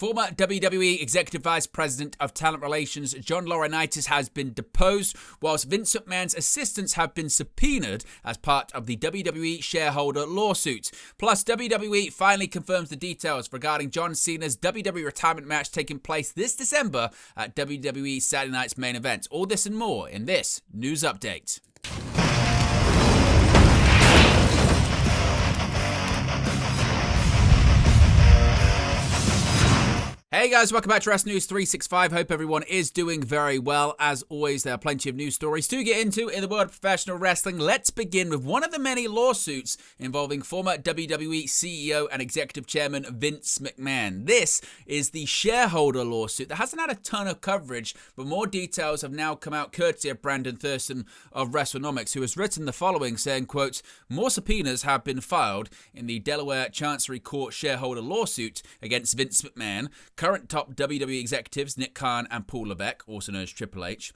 Former WWE Executive Vice President of Talent Relations John Laurinaitis has been deposed, whilst Vince McMahon's assistants have been subpoenaed as part of the WWE shareholder lawsuit. Plus, WWE finally confirms the details regarding John Cena's WWE retirement match taking place this December at WWE Saturday Night's main event. All this and more in this news update. Hey guys, welcome back to Wrestling News 365. Hope everyone is doing very well. As always, there are plenty of news stories to get into in the world of professional wrestling. Let's begin with one of the many lawsuits involving former WWE CEO and Executive Chairman Vince McMahon. This is the shareholder lawsuit that hasn't had a ton of coverage, but more details have now come out courtesy of Brandon Thurston of WrestleNomics, who has written the following, saying, quote, "More subpoenas have been filed in the Delaware Chancery Court shareholder lawsuit against Vince McMahon, current top WWE executives Nick Khan and Paul Levesque, also known as Triple H,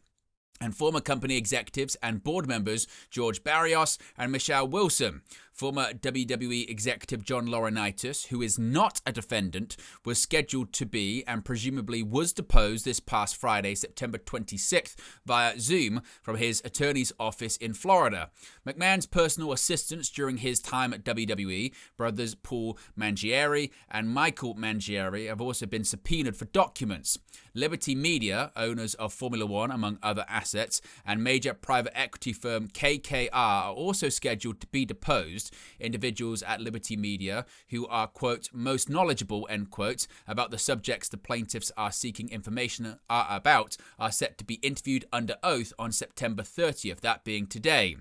and former company executives and board members George Barrios and Michelle Wilson. Former WWE executive John Laurinaitis, who is not a defendant, was scheduled to be and presumably was deposed this past Friday, September 26th, via Zoom from his attorney's office in Florida. McMahon's personal assistants during his time at WWE, brothers Paul Mangieri and Michael Mangieri, have also been subpoenaed for documents. Liberty Media, owners of Formula One, among other assets, and major private equity firm KKR are also scheduled to be deposed. Individuals at Liberty Media who are, quote, most knowledgeable, end quote, about the subjects the plaintiffs are seeking information about are set to be interviewed under oath on September 30th, that being today.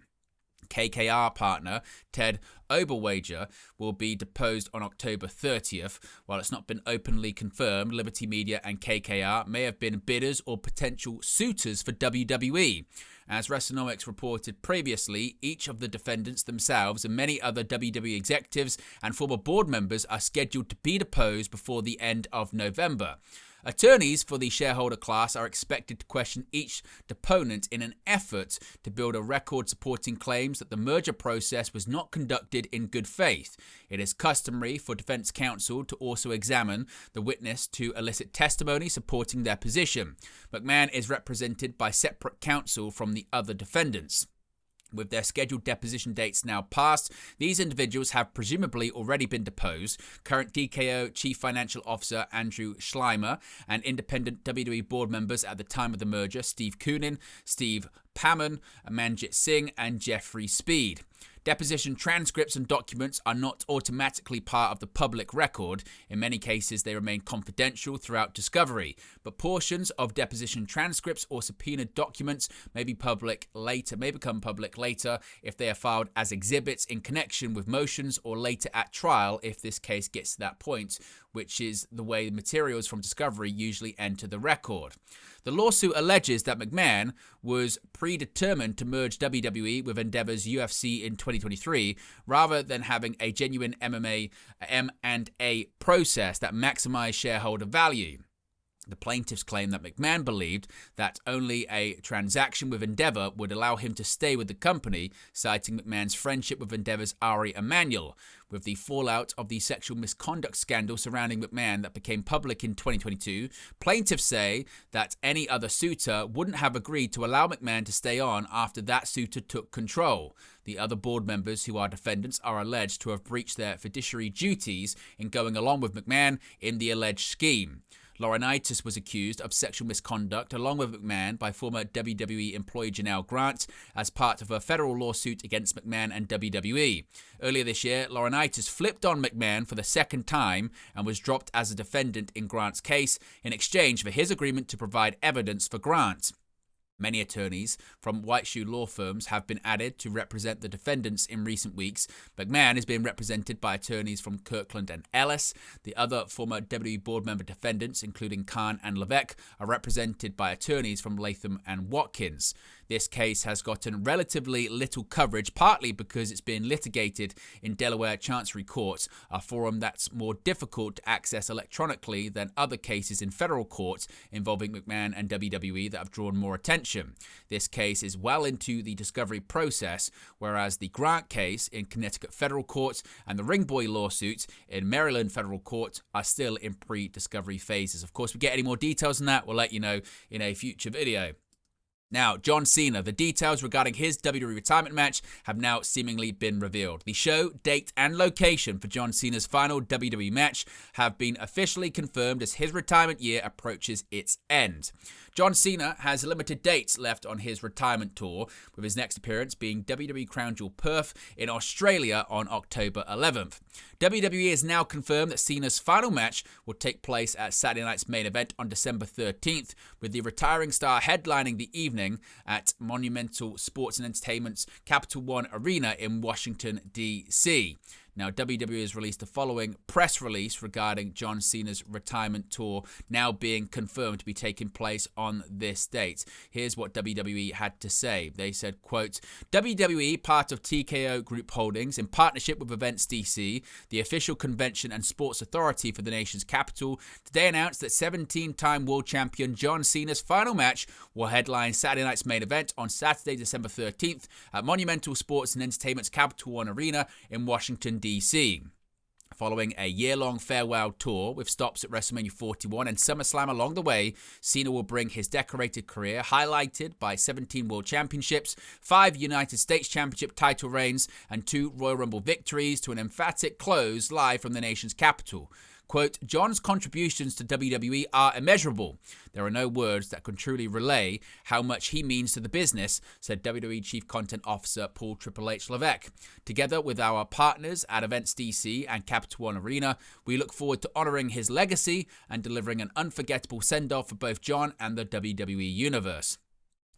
KKR partner Ted Oberwager will be deposed on October 30th. While it's not been openly confirmed, Liberty Media and KKR may have been bidders or potential suitors for WWE. As WrestleNomics reported previously, each of the defendants themselves and many other WWE executives and former board members are scheduled to be deposed before the end of November. Attorneys for the shareholder class are expected to question each deponent in an effort to build a record supporting claims that the merger process was not conducted in good faith. It is customary for defense counsel to also examine the witness to elicit testimony supporting their position. McMahon is represented by separate counsel from the other defendants. With their scheduled deposition dates now passed, these individuals have presumably already been deposed. Current DKO Chief Financial Officer Andrew Schleimer and independent WWE board members at the time of the merger, Steve Koonin, Steve Pammon, Manjit Singh, and Jeffrey Speed. Deposition transcripts and documents are not automatically part of the public record. In many cases, they remain confidential throughout discovery, but portions of deposition transcripts or subpoenaed documents may become public later if they are filed as exhibits in connection with motions or later at trial if this case gets to that point, which is the way materials from discovery usually enter the record. The lawsuit alleges that McMahon was predetermined to merge WWE with Endeavor's UFC in 2023, rather than having a genuine M&A process that maximized shareholder value. The plaintiffs claim that McMahon believed that only a transaction with Endeavor would allow him to stay with the company, citing McMahon's friendship with Endeavor's Ari Emanuel. With the fallout of the sexual misconduct scandal surrounding McMahon that became public in 2022, plaintiffs say that any other suitor wouldn't have agreed to allow McMahon to stay on after that suitor took control. The other board members who are defendants are alleged to have breached their fiduciary duties in going along with McMahon in the alleged scheme. Laurinaitis was accused of sexual misconduct along with McMahon by former WWE employee Janelle Grant as part of a federal lawsuit against McMahon and WWE. Earlier this year, Laurinaitis flipped on McMahon for the second time and was dropped as a defendant in Grant's case in exchange for his agreement to provide evidence for Grant. Many attorneys from white shoe law firms have been added to represent the defendants in recent weeks. McMahon is being represented by attorneys from Kirkland and Ellis. The other former WWE board member defendants, including Khan and Levesque, are represented by attorneys from Latham and Watkins. This case has gotten relatively little coverage, partly because it's been litigated in Delaware Chancery Courts, a forum that's more difficult to access electronically than other cases in federal courts involving McMahon and WWE that have drawn more attention. This case is well into the discovery process, whereas the Grant case in Connecticut federal courts and the Ring Boy lawsuits in Maryland federal court are still in pre-discovery phases. Of course, if we get any more details on that, we'll let you know in a future video. Now, John Cena, the details regarding his WWE retirement match have now seemingly been revealed. The show, date, and location for John Cena's final WWE match have been officially confirmed as his retirement year approaches its end. John Cena has limited dates left on his retirement tour, with his next appearance being WWE Crown Jewel Perth in Australia on October 11th. WWE has now confirmed that Cena's final match will take place at Saturday Night's Main Event on December 13th, with the retiring star headlining the evening at Monumental Sports and Entertainment's Capital One Arena in Washington, D.C. Now, WWE has released the following press release regarding John Cena's retirement tour now being confirmed to be taking place on this date. Here's what WWE had to say. They said, quote, WWE, part of TKO Group Holdings, in partnership with Events DC, the official convention and sports authority for the nation's capital, today announced that 17-time world champion John Cena's final match will headline Saturday Night's Main Event on Saturday, December 13th at Monumental Sports and Entertainment's Capital One Arena in Washington, D.C. Following a year-long farewell tour with stops at WrestleMania 41 and SummerSlam along the way, Cena will bring his decorated career, highlighted by 17 World Championships, 5 United States Championship title reigns, and 2 Royal Rumble victories, to an emphatic close live from the nation's capital. Quote, John's contributions to WWE are immeasurable. There are no words that can truly relay how much he means to the business, said WWE Chief Content Officer Paul Triple H Levesque. Together with our partners at Events DC and Capital One Arena, we look forward to honoring his legacy and delivering an unforgettable send-off for both John and the WWE Universe.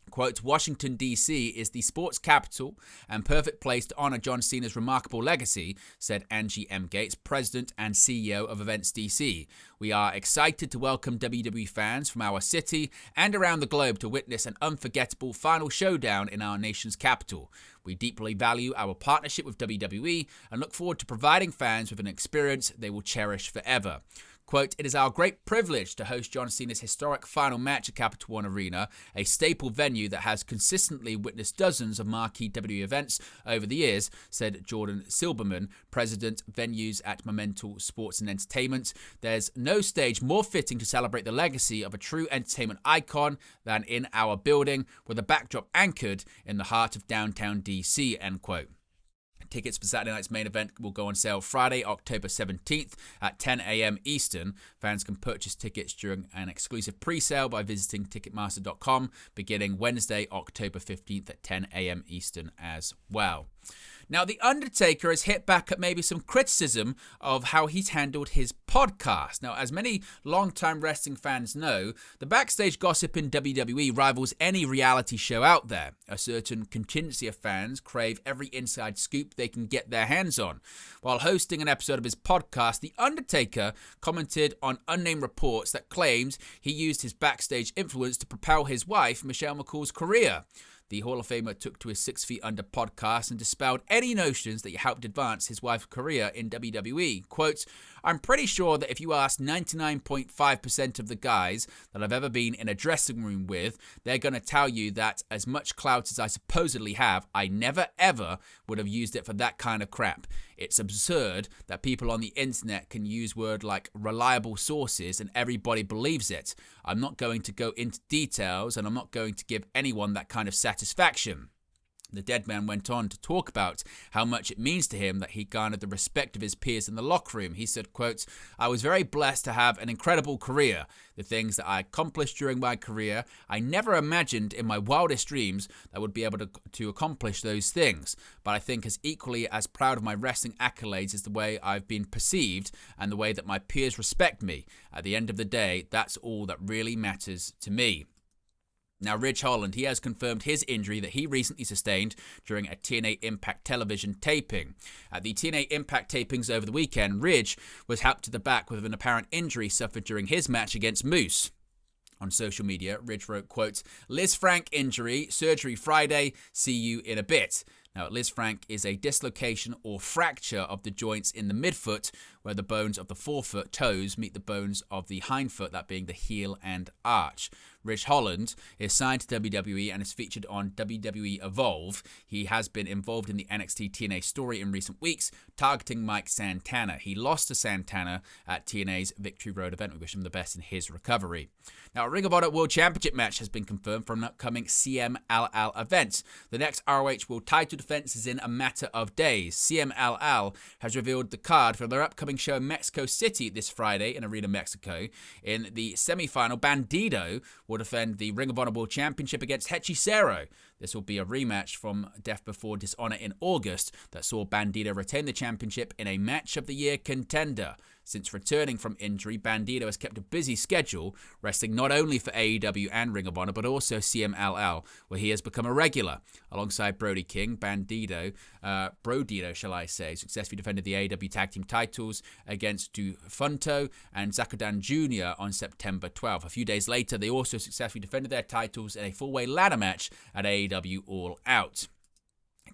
Quote, Washington, D.C. is the sports capital and perfect place to honor John Cena's remarkable legacy, said Angie M. Gates, president and CEO of Events DC. We are excited to welcome WWE fans from our city and around the globe to witness an unforgettable final showdown in our nation's capital. We deeply value our partnership with WWE and look forward to providing fans with an experience they will cherish forever. Quote, it is our great privilege to host John Cena's historic final match at Capital One Arena, a staple venue that has consistently witnessed dozens of marquee WWE events over the years, said Jordan Silberman, president venues at Monumental Sports and Entertainment. There's no stage more fitting to celebrate the legacy of a true entertainment icon than in our building, with a backdrop anchored in the heart of downtown DC, end quote. Tickets for Saturday Night's Main Event will go on sale Friday, October 17th at 10 a.m. Eastern. Fans can purchase tickets during an exclusive pre-sale by visiting Ticketmaster.com beginning Wednesday, October 15th at 10 a.m. Eastern as well. Now, The Undertaker has hit back at maybe some criticism of how he's handled his podcast. Now, as many longtime wrestling fans know, the backstage gossip in WWE rivals any reality show out there. A certain contingency of fans crave every inside scoop they can get their hands on. While hosting an episode of his podcast, The Undertaker commented on unnamed reports that claimed he used his backstage influence to propel his wife, Michelle McCool's career. The Hall of Famer took to his 6 Feet Under podcast and dispelled any notions that he helped advance his wife's career in WWE. Quote, I'm pretty sure that if you ask 99.5% of the guys that I've ever been in a dressing room with, they're going to tell you that as much clout as I supposedly have, I never ever would have used it for that kind of crap. It's absurd that people on the internet can use words like reliable sources and everybody believes it. I'm not going to go into details and I'm not going to give anyone that kind of satisfaction. The dead man went on to talk about how much it means to him that he garnered the respect of his peers in the locker room. He said, quote, I was very blessed to have an incredible career. The things that I accomplished during my career, I never imagined in my wildest dreams that I would be able to accomplish those things. But I think as equally as proud of my wrestling accolades as the way I've been perceived and the way that my peers respect me. At the end of the day, that's all that really matters to me. Now, Ridge Holland, he has confirmed his injury that he recently sustained during a TNA Impact television taping. At the TNA Impact tapings over the weekend, Ridge was helped to the back with an apparent injury suffered during his match against Moose. On social media, Ridge wrote, quote, Liz Frank injury, surgery Friday, see you in a bit. Now, Liz Frank is a dislocation or fracture of the joints in the midfoot where the bones of the forefoot toes meet the bones of the hindfoot, that being the heel and arch. Ridge Holland is signed to WWE and is featured on WWE Evolve. He has been involved in the NXT TNA story in recent weeks, targeting Mike Santana. He lost to Santana at TNA's Victory Road event. We wish him the best in his recovery. Now, a Ring of Honor World Championship match has been confirmed for an upcoming CMLL event. The next ROH World title defense is in a matter of days. CMLL has revealed the card for their upcoming show in Mexico City this Friday in Arena Mexico. In the semi-final, Bandido will defend the Ring of Honor World Championship against Hechicero. This will be a rematch from Death Before Dishonor in August that saw Bandido retain the championship in a Match of the Year contender. Since returning from injury, Bandido has kept a busy schedule, wrestling not only for AEW and Ring of Honor, but also CMLL, where he has become a regular. Alongside Brody King, Brodito, successfully defended the AEW Tag Team titles against Defunto and Zakodan Jr. on September 12th. A few days later, they also successfully defended their titles in a four-way ladder match at AEW All Out.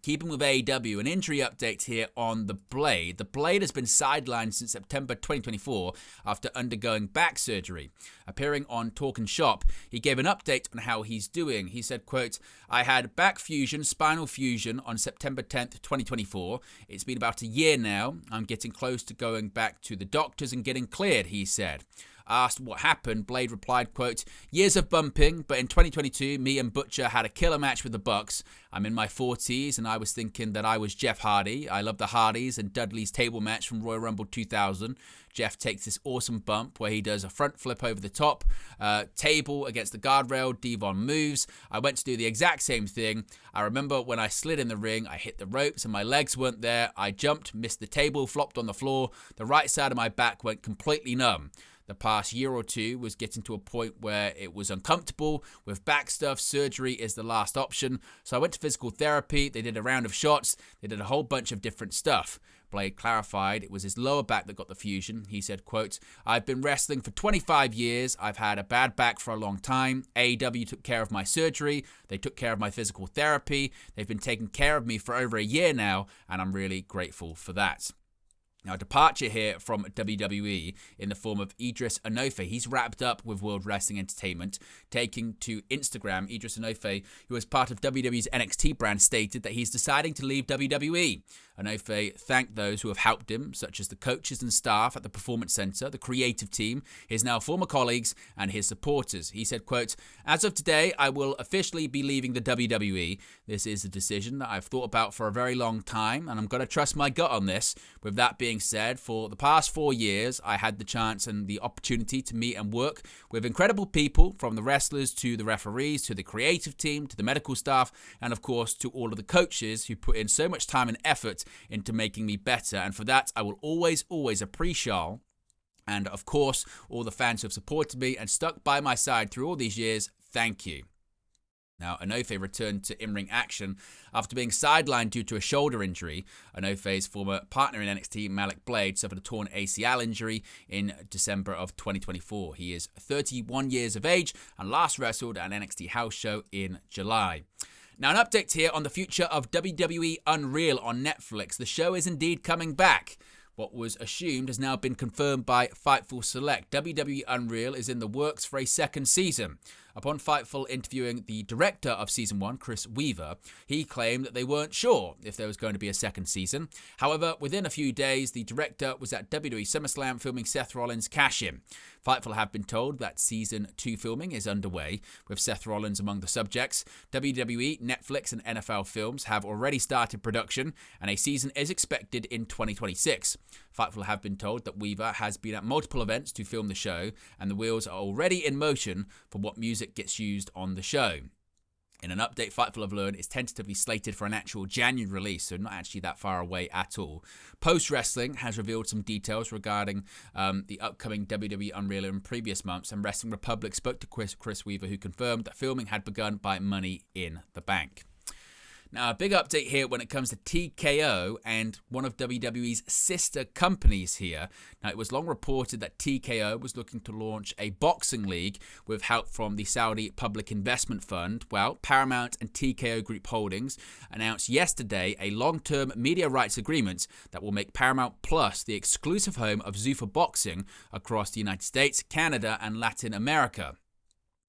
Keeping with AEW, an injury update here on The Blade. The Blade has been sidelined since September 2024 after undergoing back surgery. Appearing on Talk and Shop, he gave an update on how he's doing. He said, quote, I had back fusion, spinal fusion on September 10th, 2024. It's been about a year now. I'm getting close to going back to the doctors and getting cleared, he said. Asked what happened, Blade replied, quote, years of bumping, but in 2022, me and Butcher had a killer match with the Bucks. I'm in my 40s, and I was thinking that I was Jeff Hardy. I love the Hardys and Dudley's table match from Royal Rumble 2000. Jeff takes this awesome bump where he does a front flip over the top, table against the guardrail, Devon moves. I went to do the exact same thing. I remember when I slid in the ring, I hit the ropes and my legs weren't there. I jumped, missed the table, flopped on the floor. The right side of my back went completely numb. The past year or two was getting to a point where it was uncomfortable. With back stuff, surgery is the last option. So I went to physical therapy. They did a round of shots. They did a whole bunch of different stuff. Blade clarified it was his lower back that got the fusion. He said, quote, I've been wrestling for 25 years. I've had a bad back for a long time. AEW took care of my surgery. They took care of my physical therapy. They've been taking care of me for over a year now, and I'm really grateful for that. Now, departure here from WWE in the form of Idris Enofe. He's wrapped up with World Wrestling Entertainment, taking to Instagram. Idris Enofe, who is part of WWE's NXT brand, stated that he's deciding to leave WWE. Enofe thanked those who have helped him, such as the coaches and staff at the Performance Center, the creative team, his now former colleagues, and his supporters. He said, quote, as of today, I will officially be leaving the WWE. This is a decision that I've thought about for a very long time, and I'm going to trust my gut on this. With that being said, for the past 4 years, I had the chance and the opportunity to meet and work with incredible people, from the wrestlers to the referees to the creative team to the medical staff, and of course to all of the coaches who put in so much time and effort into making me better. And for that, I will always appreciate. And of course, all the fans who have supported me and stuck by my side through all these years, thank you. Now, Enofe returned to in-ring action after being sidelined due to a shoulder injury. Onofe's former partner in NXT, Malik Blade, suffered a torn ACL injury in December of 2024. He is 31 years of age and last wrestled at an NXT house show in July. Now, an update here on the future of WWE Unreal on Netflix. The show is indeed coming back. What was assumed has now been confirmed by Fightful Select. WWE Unreal is in the works for a second season. Upon Fightful interviewing the director of Season 1, Chris Weaver, he claimed that they weren't sure if there was going to be a second season. However, within a few days, the director was at WWE SummerSlam filming Seth Rollins' cash-in. Fightful have been told that Season 2 filming is underway, with Seth Rollins among the subjects. WWE, Netflix, and NFL Films have already started production, and a season is expected in 2026. Fightful have been told that Weaver has been at multiple events to film the show, and the wheels are already in motion for what music gets used on the show. In an update, Fightful have learned it's tentatively slated for an actual January release, so not actually that far away at all. Post Wrestling has revealed some details regarding the upcoming WWE Unreal in previous months, and Wrestling Republic spoke to Chris Weaver, who confirmed that filming had begun by Money in the Bank. Now, a big update here when it comes to TKO and one of WWE's sister companies here. Now, it was long reported that TKO was looking to launch a boxing league with help from the Saudi Public Investment Fund. Well, Paramount and TKO Group Holdings announced yesterday a long-term media rights agreement that will make Paramount Plus the exclusive home of Zuffa Boxing across the United States, Canada, and Latin America.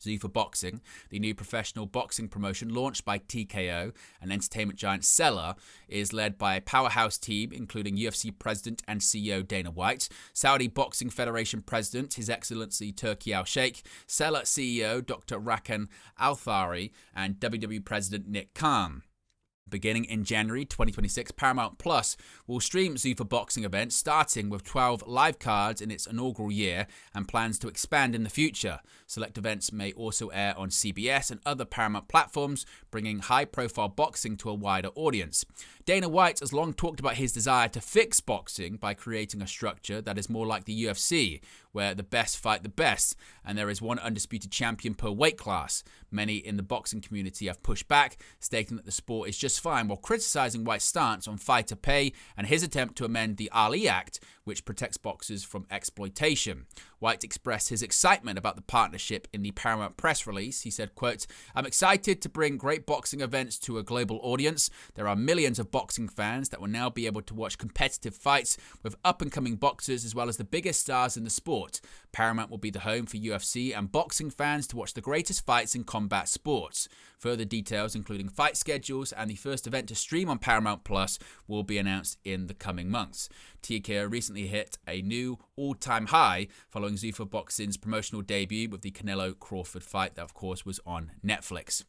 Zuffa Boxing, the new professional boxing promotion launched by TKO and entertainment giant Cena, is led by a powerhouse team including UFC President and CEO Dana White, Saudi Boxing Federation President His Excellency Turki Al-Sheikh, Cena CEO Dr. Rakan Al-Thari, and WWE President Nick Khan. Beginning in January 2026, Paramount Plus will stream Zuffa boxing events starting with 12 live cards in its inaugural year and plans to expand in the future. Select events may also air on CBS and other Paramount platforms, bringing high-profile boxing to a wider audience. Dana White has long talked about his desire to fix boxing by creating a structure that is more like the UFC, where the best fight the best, and there is one undisputed champion per weight class. Many in the boxing community have pushed back, stating that the sport is just fine, while criticizing White's stance on fighter pay and his attempt to amend the Ali Act, which protects boxers from exploitation. White expressed his excitement about the partnership in the Paramount press release. He said, quote, "I'm excited to bring great boxing events to a global audience. There are millions of boxing fans that will now be able to watch competitive fights with up-and-coming boxers as well as the biggest stars in the sport. Paramount will be the home for UFC and boxing fans to watch the greatest fights in combat sports. Further details, including fight schedules and the first event to stream on Paramount Plus, will be announced in the coming months." TKO recently hit a new all-time high following Zuffa Boxing's promotional debut with the Canelo Crawford fight that, of course, was on Netflix.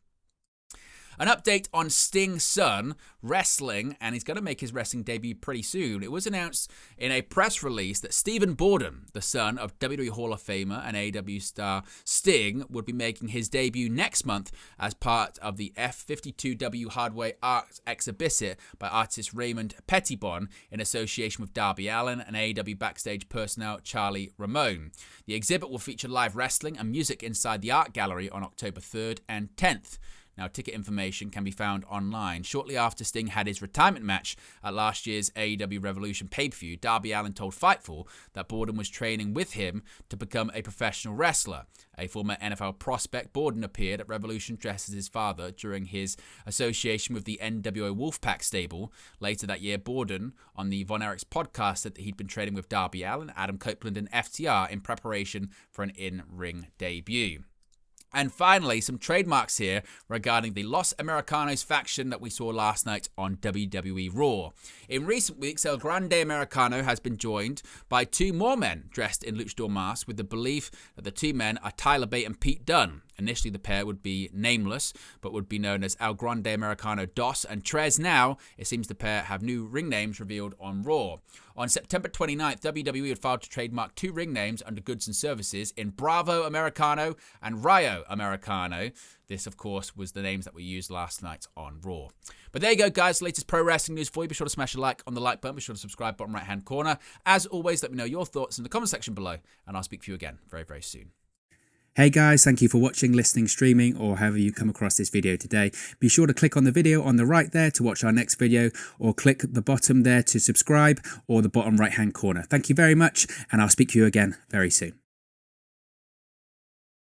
An update on Sting's son wrestling, and he's going to make his wrestling debut pretty soon. It was announced in a press release that Stephen Borden, the son of WWE Hall of Famer and AEW star Sting, would be making his debut next month as part of the F52W Hardware Art Exhibit by artist Raymond Pettibon in association with Darby Allin and AEW backstage personnel Charlie Ramone. The exhibit will feature live wrestling and music inside the art gallery on October 3rd and 10th. Now, ticket information can be found online. Shortly after Sting had his retirement match at last year's AEW Revolution pay-per-view, Darby Allin told Fightful that Borden was training with him to become a professional wrestler. A former NFL prospect, Borden appeared at Revolution dressed as his father during his association with the NWO Wolfpack stable. Later that year, Borden, on the Von Erichs podcast, said that he'd been training with Darby Allin, Adam Copeland, and FTR in preparation for an in-ring debut. And finally, some trademarks here regarding the Los Americanos faction that we saw last night on WWE Raw. In recent weeks, El Grande Americano has been joined by two more men dressed in luchador masks, with the belief that the two men are Tyler Bate and Pete Dunne. Initially, the pair would be nameless, but would be known as El Grande Americano Dos and Trez. Now, it seems the pair have new ring names revealed on Raw. On September 29th, WWE had filed to trademark two ring names under goods and services in Bravo Americano and Rayo Americano. This, of course, was the names that were used last night on Raw. But there you go, guys. The latest pro wrestling news for you. Be sure to smash a like on the like button. Be sure to subscribe, bottom right-hand corner. As always, let me know your thoughts in the comment section below, and I'll speak to you again very, very soon. Hey guys, thank you for watching, listening, streaming, or however you come across this video today. Be sure to click on the video on the right there to watch our next video, or click the bottom there to subscribe, or the bottom right hand corner. Thank you very much, and I'll speak to you again very soon.